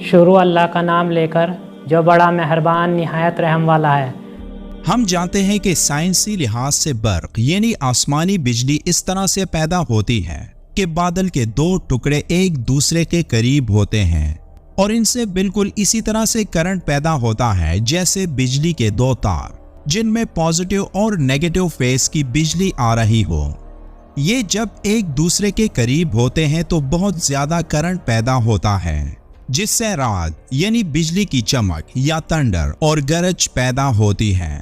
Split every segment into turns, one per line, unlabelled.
شروع اللہ کا نام لے کر جو بڑا مہربان نہایت رحم والا ہے۔
ہم جانتے ہیں کہ سائنسی لحاظ سے برق یعنی آسمانی بجلی اس طرح سے پیدا ہوتی ہے کہ بادل کے دو ٹکڑے ایک دوسرے کے قریب ہوتے ہیں اور ان سے بالکل اسی طرح سے کرنٹ پیدا ہوتا ہے جیسے بجلی کے دو تار جن میں پازیٹیو اور نیگیٹو فیز کی بجلی آ رہی ہو۔ یہ جب ایک دوسرے کے قریب ہوتے ہیں تو بہت زیادہ کرنٹ پیدا ہوتا ہے جس سے رعد یعنی بجلی کی چمک یا تنڈر اور گرج پیدا ہوتی ہے۔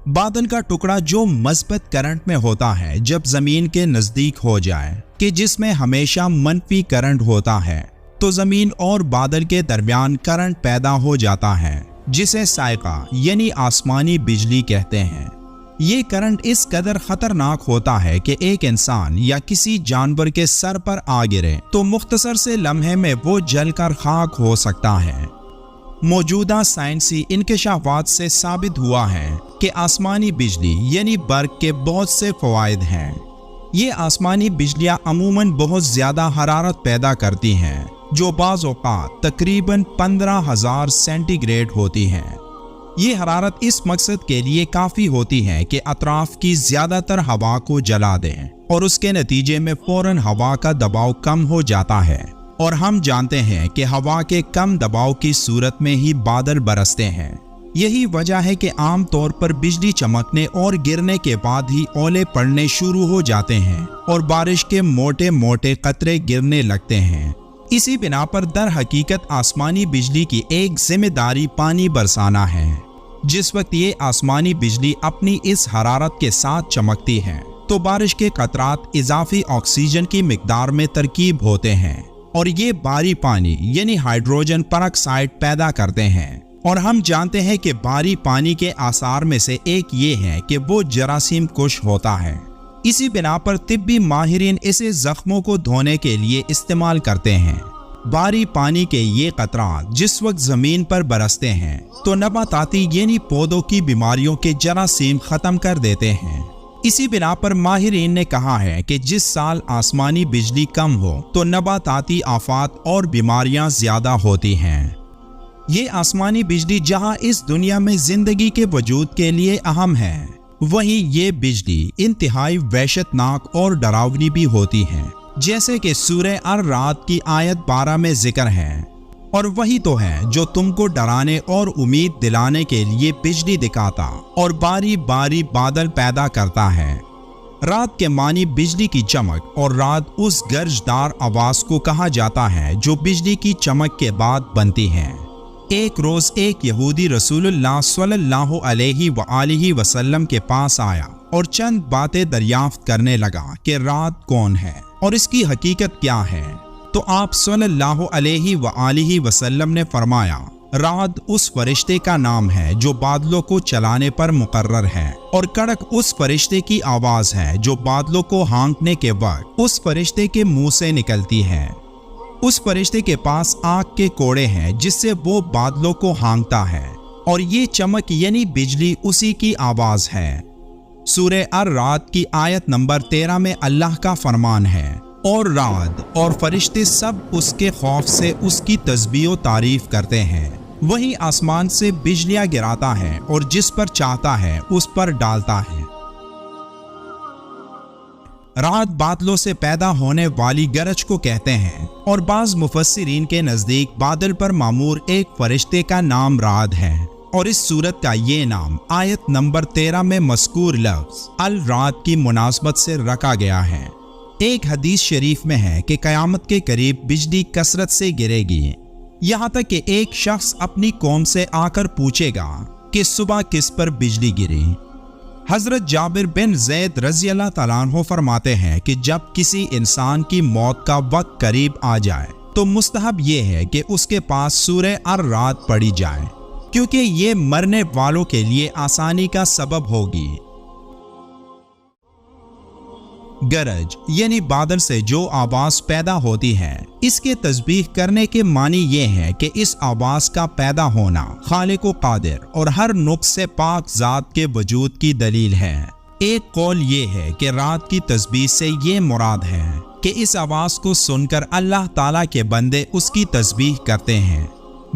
بادل کا ٹکڑا جو مثبت کرنٹ میں ہوتا ہے جب زمین کے نزدیک ہو جائے کہ جس میں ہمیشہ منفی کرنٹ ہوتا ہے تو زمین اور بادل کے درمیان کرنٹ پیدا ہو جاتا ہے جسے سائقہ یعنی آسمانی بجلی کہتے ہیں۔ یہ کرنٹ اس قدر خطرناک ہوتا ہے کہ ایک انسان یا کسی جانور کے سر پر آ گرے تو مختصر سے لمحے میں وہ جل کر خاک ہو سکتا ہے۔ موجودہ سائنسی انکشافات سے ثابت ہوا ہے کہ آسمانی بجلی یعنی برق کے بہت سے فوائد ہیں۔ یہ آسمانی بجلیاں عموماً بہت زیادہ حرارت پیدا کرتی ہیں جو بعض اوقات تقریباً 15,000 سینٹی گریڈ ہوتی ہیں۔ یہ حرارت اس مقصد کے لیے کافی ہوتی ہے کہ اطراف کی زیادہ تر ہوا کو جلا دیں اور اس کے نتیجے میں فوراً ہوا کا دباؤ کم ہو جاتا ہے، اور ہم جانتے ہیں کہ ہوا کے کم دباؤ کی صورت میں ہی بادل برستے ہیں۔ یہی وجہ ہے کہ عام طور پر بجلی چمکنے اور گرنے کے بعد ہی اولے پڑنے شروع ہو جاتے ہیں اور بارش کے موٹے موٹے قطرے گرنے لگتے ہیں۔ اسی بنا پر در حقیقت آسمانی بجلی کی ایک ذمہ داری پانی برسانا ہے۔ جس وقت یہ آسمانی بجلی اپنی اس حرارت کے ساتھ چمکتی ہے تو بارش کے قطرات اضافی آکسیجن کی مقدار میں ترکیب ہوتے ہیں اور یہ باری پانی یعنی ہائیڈروجن پر آکسائڈ پیدا کرتے ہیں، اور ہم جانتے ہیں کہ باری پانی کے آثار میں سے ایک یہ ہے کہ وہ جراثیم کش ہوتا ہے۔ اسی بنا پر طبی ماہرین اسے زخموں کو دھونے کے لیے استعمال کرتے ہیں۔ باری پانی کے یہ قطرات جس وقت زمین پر برستے ہیں تو نباتاتی یعنی پودوں کی بیماریوں کے جراثیم ختم کر دیتے ہیں۔ اسی بنا پر ماہرین نے کہا ہے کہ جس سال آسمانی بجلی کم ہو تو نباتاتی آفات اور بیماریاں زیادہ ہوتی ہیں۔ یہ آسمانی بجلی جہاں اس دنیا میں زندگی کے وجود کے لیے اہم ہے، وہیں یہ بجلی انتہائی وحشت ناک اور ڈراؤنی بھی ہوتی ہے، جیسے کہ سورہ الرعد کی آیت 12 میں ذکر ہے، اور وہی تو ہے جو تم کو ڈرانے اور امید دلانے کے لیے بجلی دکھاتا اور باری باری بادل پیدا کرتا ہے۔ رات کے معنی بجلی کی چمک اور رات اس گرجدار آواز کو کہا جاتا ہے جو بجلی کی چمک کے بعد بنتی ہے۔ ایک روز ایک یہودی رسول اللہ صلی اللہ علیہ وآلہ وسلم کے پاس آیا اور چند باتیں دریافت کرنے لگا کہ رات کون ہے اور اس کی حقیقت کیا ہے، تو آپ صلی اللہ علیہ وآلہ وسلم نے فرمایا، رعد اس فرشتے کا نام ہے جو بادلوں کو چلانے پر مقرر ہے، اور کڑک اس فرشتے کی آواز ہے جو بادلوں کو ہانکنے کے وقت اس فرشتے کے منہ سے نکلتی ہے۔ اس فرشتے کے پاس آگ کے کوڑے ہیں جس سے وہ بادلوں کو ہانکتا ہے، اور یہ چمک یعنی بجلی اسی کی آواز ہے۔ سورہ الرعد کی آیت نمبر 13 میں اللہ کا فرمان ہے، اور رعد اور فرشتے سب اس کے خوف سے اس کی تسبیح و تعریف کرتے ہیں۔ وہی آسمان سے بجلیاں گراتا ہے اور جس پر چاہتا ہے اس پر ڈالتا ہے۔ رعد بادلوں سے پیدا ہونے والی گرج کو کہتے ہیں، اور بعض مفسرین کے نزدیک بادل پر معمور ایک فرشتے کا نام رعد ہے، اور اس صورت کا یہ نام آیت نمبر 13 میں مذکور لفظ الرعد کی مناسبت سے رکھا گیا ہے۔ ایک حدیث شریف میں ہے کہ قیامت کے قریب بجلی کثرت سے گرے گی، یہاں تک کہ ایک شخص اپنی قوم سے آ کر پوچھے گا کہ صبح کس پر بجلی گری۔ حضرت جابر بن زید رضی اللہ تعالیٰ عنہ فرماتے ہیں کہ جب کسی انسان کی موت کا وقت قریب آ جائے تو مستحب یہ ہے کہ اس کے پاس سورہ الرعد پڑھی جائے، کیونکہ یہ مرنے والوں کے لیے آسانی کا سبب ہوگی۔ گرج یعنی بادل سے جو آواز پیدا ہوتی ہے، اس کے تسبیح کرنے کے معنی یہ ہے کہ اس آواز کا پیدا ہونا خالق و قادر اور ہر نقص سے پاک ذات کے وجود کی دلیل ہے۔ ایک قول یہ ہے کہ رات کی تسبیح سے یہ مراد ہے کہ اس آواز کو سن کر اللہ تعالیٰ کے بندے اس کی تسبیح کرتے ہیں۔